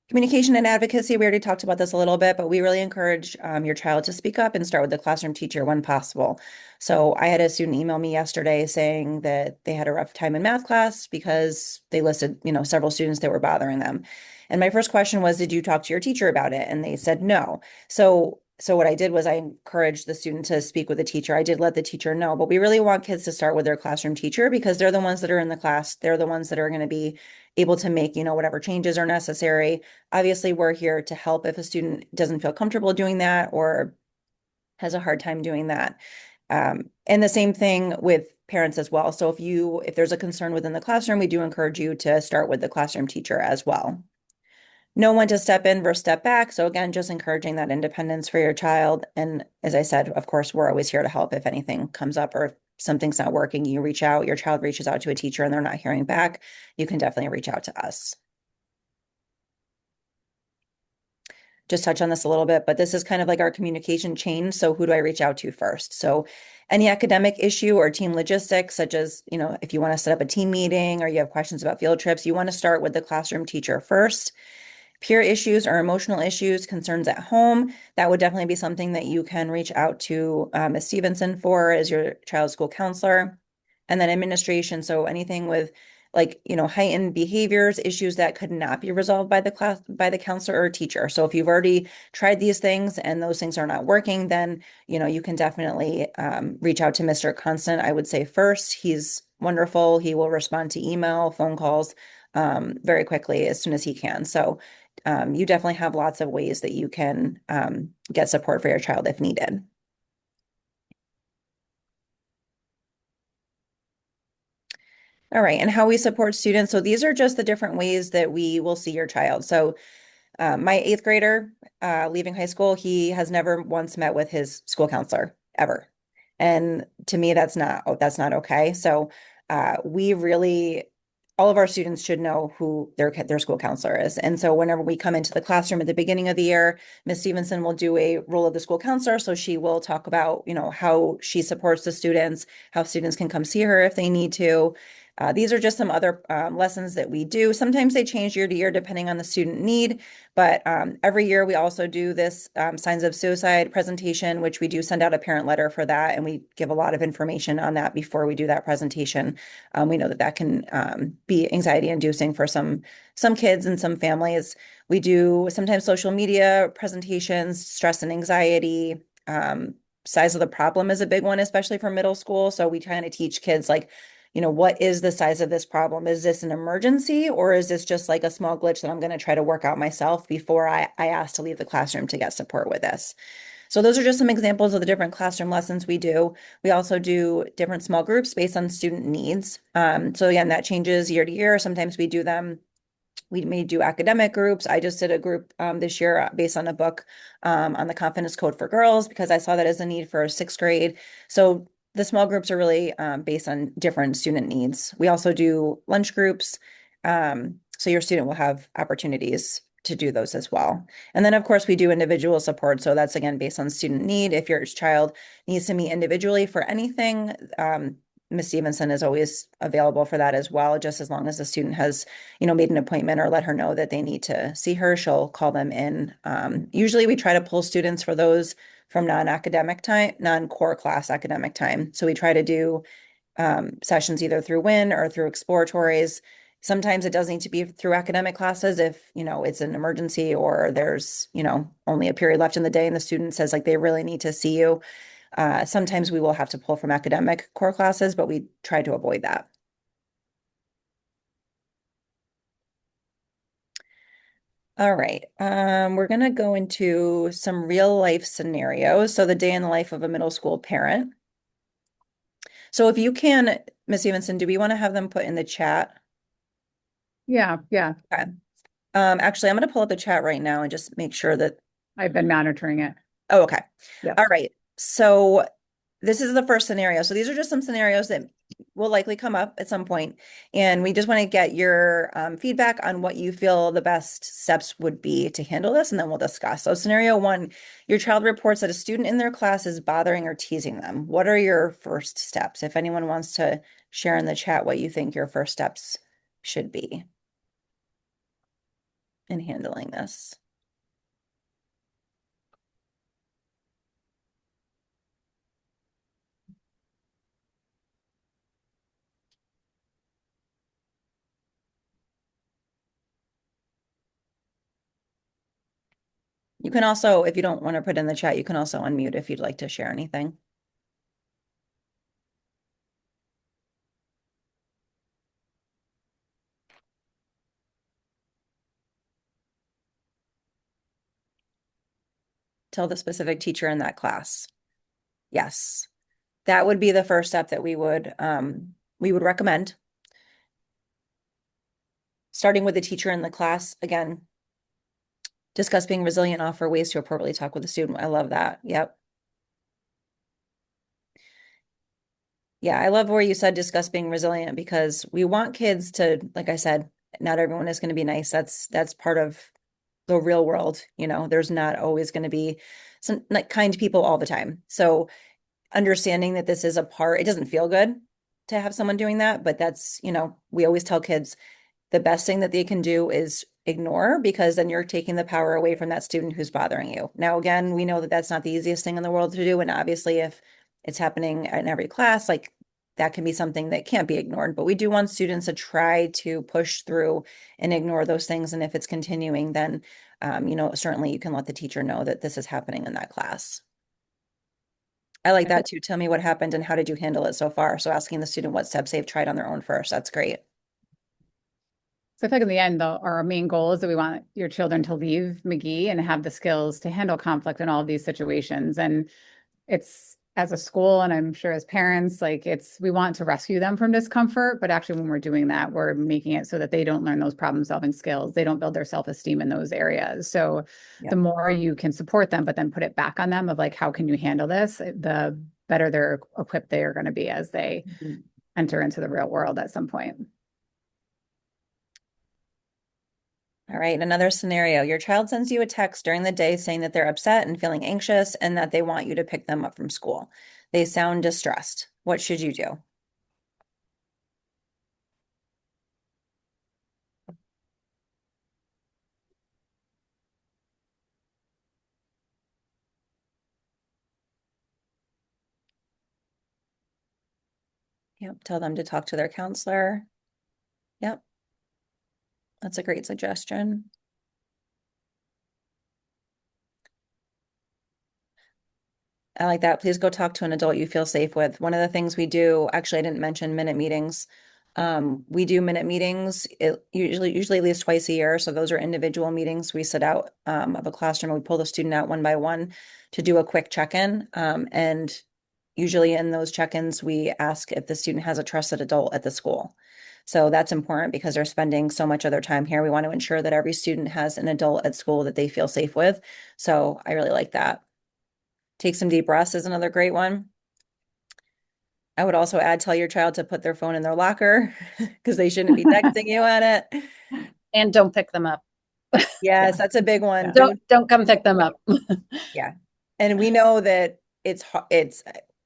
Communication and advocacy, we already talked about this a little bit, but we really encourage your child to speak up and start with the classroom teacher when possible. So I had a student email me yesterday saying that they had a rough time in math class because they listed, several students that were bothering them. And my first question was, did you talk to your teacher about it? And they said no. So what I did was I encouraged the student to speak with the teacher. I did let the teacher know, but we really want kids to start with their classroom teacher because they're the ones that are in the class. They're the ones that are going to be able to make, whatever changes are necessary. Obviously, we're here to help if a student doesn't feel comfortable doing that or has a hard time doing that. And the same thing with parents as well. So if there's a concern within the classroom, we do encourage you to start with the classroom teacher as well. Know when to step in versus step back. So again, just encouraging that independence for your child. And as I said, of course, we're always here to help if anything comes up or if something's not working, you reach out, your child reaches out to a teacher and they're not hearing back, you can definitely reach out to us. Just touch on this a little bit, but this is kind of like our communication chain. So who do I reach out to first? So any academic issue or team logistics, such as, if you want to set up a team meeting or you have questions about field trips, you want to start with the classroom teacher first. Peer issues or emotional issues, concerns at home, that would definitely be something that you can reach out to Ms. Stevenson for as your child's school counselor. And then administration, so anything with heightened behaviors, issues that could not be resolved by the counselor or teacher. So if you've already tried these things and those things are not working, then you can definitely reach out to Mr. Constant. I would say first, he's wonderful. He will respond to email, phone calls very quickly as soon as he can. So you definitely have lots of ways that you can get support for your child if needed. All right, and how we support students. So these are just the different ways that we will see your child. So my 8th grader leaving high school, he has never once met with his school counselor ever. And to me, that's not okay. So we really all of our students should know who their school counselor is. And so whenever we come into the classroom at the beginning of the year, Ms. Stevenson will do a role of the school counselor. So she will talk about, how she supports the students, how students can come see her if they need to. These are just some other lessons that we do. Sometimes they change year to year depending on the student need, but every year we also do this signs of suicide presentation, which we do send out a parent letter for that, and we give a lot of information on that before we do that presentation. We know that can be anxiety inducing for some kids and some families. We do sometimes social media presentations, stress and anxiety. Size of the problem is a big one, especially for middle school. So we kind of teach kids like, what is the size of this problem? Is this an emergency, or is this just like a small glitch that I'm going to try to work out myself before I ask to leave the classroom to get support with this? So those are just some examples of the different classroom lessons we do. We also do different small groups based on student needs. So again, that changes year to year. Sometimes we may do academic groups. I just did a group this year based on a book on the confidence code for girls because I saw that as a need for 6th grade. So the small groups are really based on different student needs. We also do lunch groups. So your student will have opportunities to do those as well. And then of course we do individual support. So that's again based on student need. If your child needs to meet individually for anything, Ms. Stevenson is always available for that as well, just as long as the student has, made an appointment or let her know that they need to see her, she'll call them in. Usually we try to pull students for those from non-academic time, non-core class academic time. So we try to do sessions either through WIN or through exploratories. Sometimes it does need to be through academic classes if, it's an emergency or there's, only a period left in the day and the student says like they really need to see you. Sometimes we will have to pull from academic core classes, but we try to avoid that. All right, we're gonna go into some real life scenarios. So the day in the life of a middle school parent. So if you can, Ms. Stevenson, do we want to have them put in the chat? Yeah. Okay. Actually, I'm gonna pull up the chat right now and just make sure that I've been monitoring it. Oh, okay. Yeah. All right. So this is the first scenario. So these are just some scenarios that will likely come up at some point. And we just want to get your feedback on what you feel the best steps would be to handle this, and then we'll discuss. So scenario 1, your child reports that a student in their class is bothering or teasing them. What are your first steps? If anyone wants to share in the chat what you think your first steps should be in handling this. You can also, if you don't want to put in the chat, you can also unmute if you'd like to share anything. Tell the specific teacher in that class. Yes, that would be the first step that we would recommend. Starting with the teacher in the class, again, discuss being resilient, offer ways to appropriately talk with the student. I love that. Yep. Yeah, I love where you said discuss being resilient because we want kids to, like I said, not everyone is going to be nice. That's part of the real world. There's not always going to be some like kind people all the time. So understanding that this is a part, it doesn't feel good to have someone doing that, but that's, we always tell kids the best thing that they can do is ignore, because then you're taking the power away from that student who's bothering you. Now, again, we know that that's not the easiest thing in the world to do. And obviously if it's happening in every class, like that can be something that can't be ignored, but we do want students to try to push through and ignore those things. And if it's continuing, then, certainly you can let the teacher know that this is happening in that class. I like that too. Tell me what happened and how did you handle it so far? So asking the student what steps they've tried on their own first. That's great. So I feel like in the end, though, our main goal is that we want your children to leave McGee and have the skills to handle conflict in all of these situations. And it's as a school, and I'm sure as parents, like we want to rescue them from discomfort, but actually when we're doing that, we're making it so that they don't learn those problem solving skills. They don't build their self-esteem in those areas. So the more you can support them, but then put it back on them of like, how can you handle this? The better they're equipped they are going to be as they enter into the real world at some point. All right, another scenario. Your child sends you a text during the day saying that they're upset and feeling anxious and that they want you to pick them up from school. They sound distressed. What should you do? Yep, tell them to talk to their counselor. Yep, that's a great suggestion. I like that. Please go talk to an adult you feel safe with. One of the things we do, actually, I didn't mention minute meetings. We do minute meetings, usually at least twice a year. So those are individual meetings. We sit out of a classroom and we pull the student out one by one to do a quick check-in. And usually in those check-ins, we ask if the student has a trusted adult at the school. So that's important because they're spending so much of their time here. We want to ensure that every student has an adult at school that they feel safe with. So I really like that. Take some deep breaths is another great one. I would also add, tell your child to put their phone in their locker because they shouldn't be texting you on it. And don't pick them up. Yes, that's a big one. Yeah. Don't come pick them up. Yeah. And we know that it's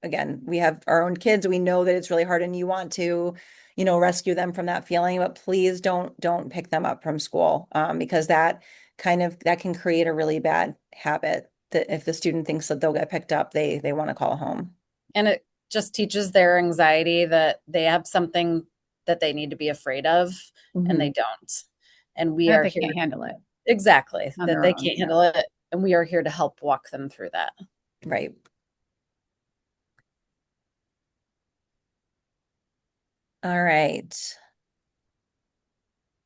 again, we have our own kids. We know that it's really hard and you want to, rescue them from that feeling, but please don't pick them up from school because that can create a really bad habit that if the student thinks that they'll get picked up, they want to call home. And it just teaches their anxiety that they have something that they need to be afraid of and they don't. And we are they here can't handle it. Exactly. On That their they own, can't yeah. handle it. And we are here to help walk them through that. Right. All right.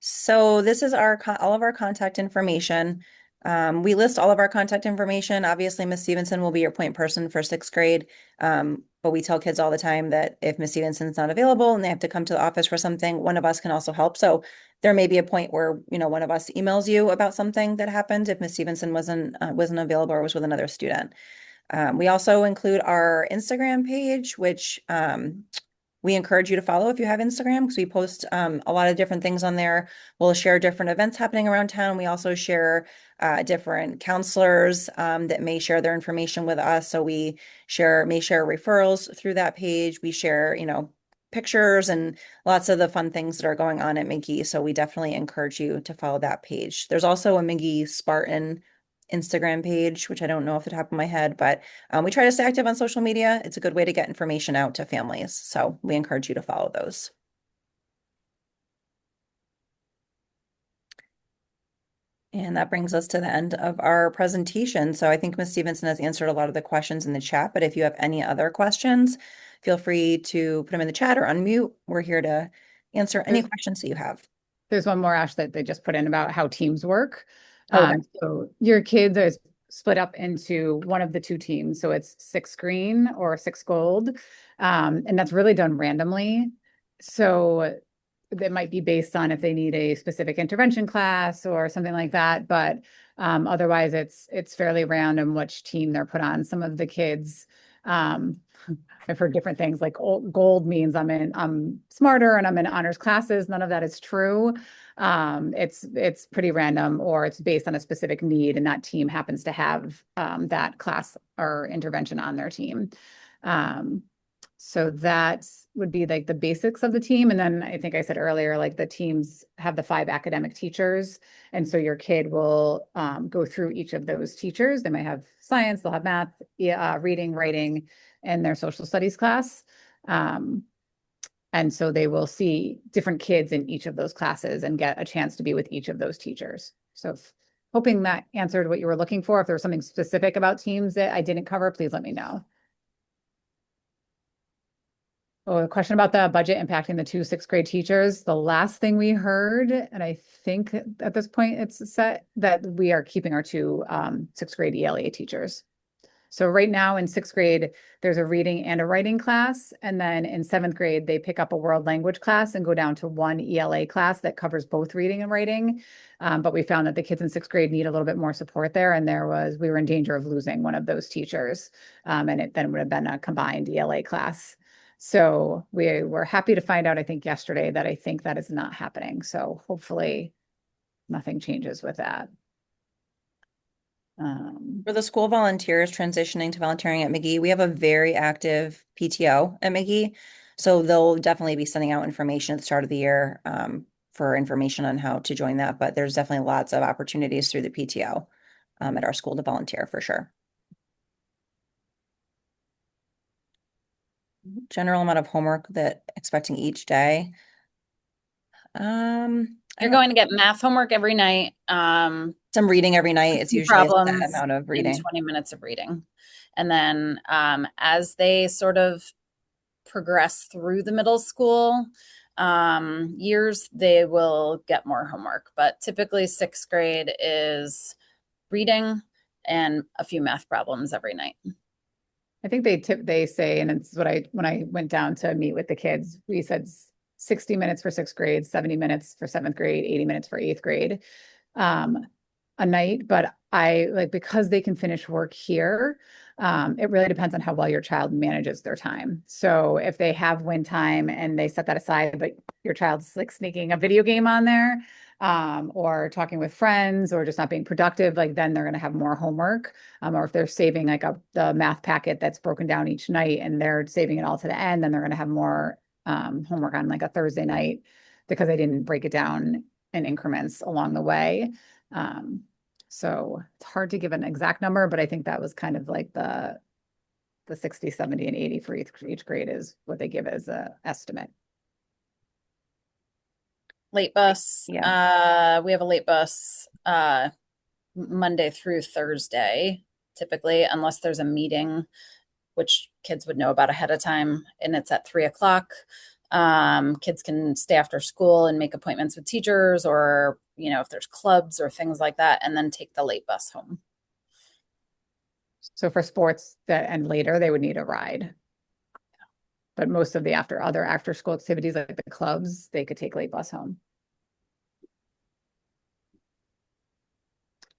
So this is all of our contact information. We list all of our contact information. Obviously, Miss Stevenson will be your point person for sixth grade. But we tell kids all the time that if Miss Stevenson's not available and they have to come to the office for something, one of us can also help. So there may be a point where, one of us emails you about something that happened if Miss Stevenson wasn't available or was with another student. We also include our Instagram page, which we encourage you to follow if you have Instagram because we post a lot of different things on there. We'll share different events happening around town. We also share different counselors that may share their information with us. So we may share referrals through that page. We share, pictures and lots of the fun things that are going on at McGee. So we definitely encourage you to follow that page. There's also a McGee Spartan Instagram page, which I don't know off the top of my head, but we try to stay active on social media. It's a good way to get information out to families. So we encourage you to follow those. And that brings us to the end of our presentation. So I think Ms. Stevenson has answered a lot of the questions in the chat, but if you have any other questions, feel free to put them in the chat or unmute. We're here to answer any questions that you have. There's one more, Ash, that they just put in about how teams work. Okay. So your kids are split up into one of the two teams. So it's 6 green or 6 gold. And that's really done randomly. So that might be based on if they need a specific intervention class or something like that. But otherwise it's fairly random which team they're put on. Some of the kids, I've heard different things like gold means I'm smarter and I'm in honors classes. None of that is true. It's pretty random, or it's based on a specific need and that team happens to have that class or intervention on their team. So that would be like the basics of the team. And then I think I said earlier, like the teams have the 5 academic teachers. And so your kid will go through each of those teachers. They might have science, they'll have math, reading, writing, and their social studies class. And so they will see different kids in each of those classes and get a chance to be with each of those teachers. So hoping that answered what you were looking for. If there was something specific about teams that I didn't cover, please let me know. Oh, a question about the budget impacting the 2 6th grade teachers. The last thing we heard, and I think at this point it's set, that we are keeping our 2 6th grade ELA teachers. So right now in 6th grade, there's a reading and a writing class. And then in 7th grade, they pick up a world language class and go down to 1 ELA class that covers both reading and writing. But we found that the kids in 6th grade need a little bit more support there. And we were in danger of losing one of those teachers. And it then would have been a combined ELA class. So we were happy to find out, I think yesterday, that I think that is not happening. So hopefully nothing changes with that. For the school volunteers transitioning to volunteering at McGee, we have a very active PTO at McGee. So they'll definitely be sending out information at the start of the year for information on how to join that. But there's definitely lots of opportunities through the PTO at our school to volunteer for sure. General amount of homework that expecting each day. You're going to get math homework every night. Some reading every night. It's usually a set amount of reading. 20 minutes of reading. And then as they sort of progress through the middle school years, they will get more homework. But typically 6th grade is reading and a few math problems every night. I think they say, and it's what when I went down to meet with the kids, we said 60 minutes for 6th grade, 70 minutes for 7th grade, 80 minutes for 8th grade a night. But because they can finish work here, it really depends on how well your child manages their time. So if they have win time and they set that aside, but your child's like sneaking a video game on there, or talking with friends or just not being productive, then they're going to have more homework. Or if they're saving the math packet that's broken down each night and they're saving it all to the end, then they're going to have more homework on a Thursday night because they didn't break it down in increments along the way. So it's hard to give an exact number, but I think that was kind of the 60, 70, and 80 for each grade is what they give as an estimate. Late bus. Yeah. We have a late bus Monday through Thursday, typically, unless there's a meeting, which kids would know about ahead of time, and it's at 3:00. Kids can stay after school and make appointments with teachers, or if there's clubs or things like that, and then take the late bus home. So for sports that end later, they would need a ride. But most of the other after school activities like the clubs, they could take late bus home.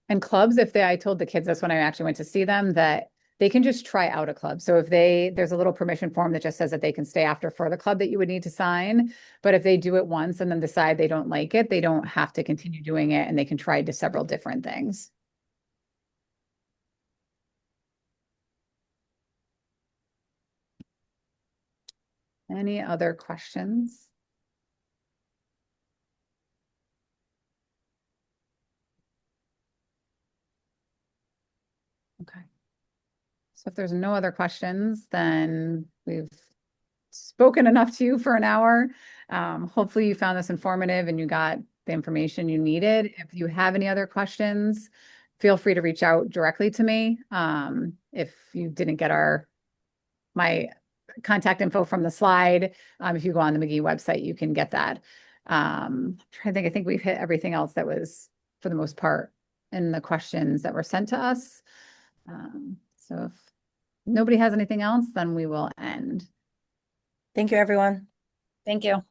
And clubs, I told the kids this when I actually went to see them, that they can just try out a club. So if there's a little permission form that just says that they can stay after for the club that you would need to sign. But if they do it once and then decide they don't like it, they don't have to continue doing it, and they can try to several different things. Any other questions? Okay. So if there's no other questions, then we've spoken enough to you for an hour. Hopefully you found this informative and you got the information you needed. If you have any other questions, feel free to reach out directly to me. If you didn't get my contact info from the slide, if you go on the McGee website, you can get that. I'm trying to think, I think we've hit everything else that was, for the most part, in the questions that were sent to us. So if nobody has anything else, then we will end. Thank you, everyone. Thank you.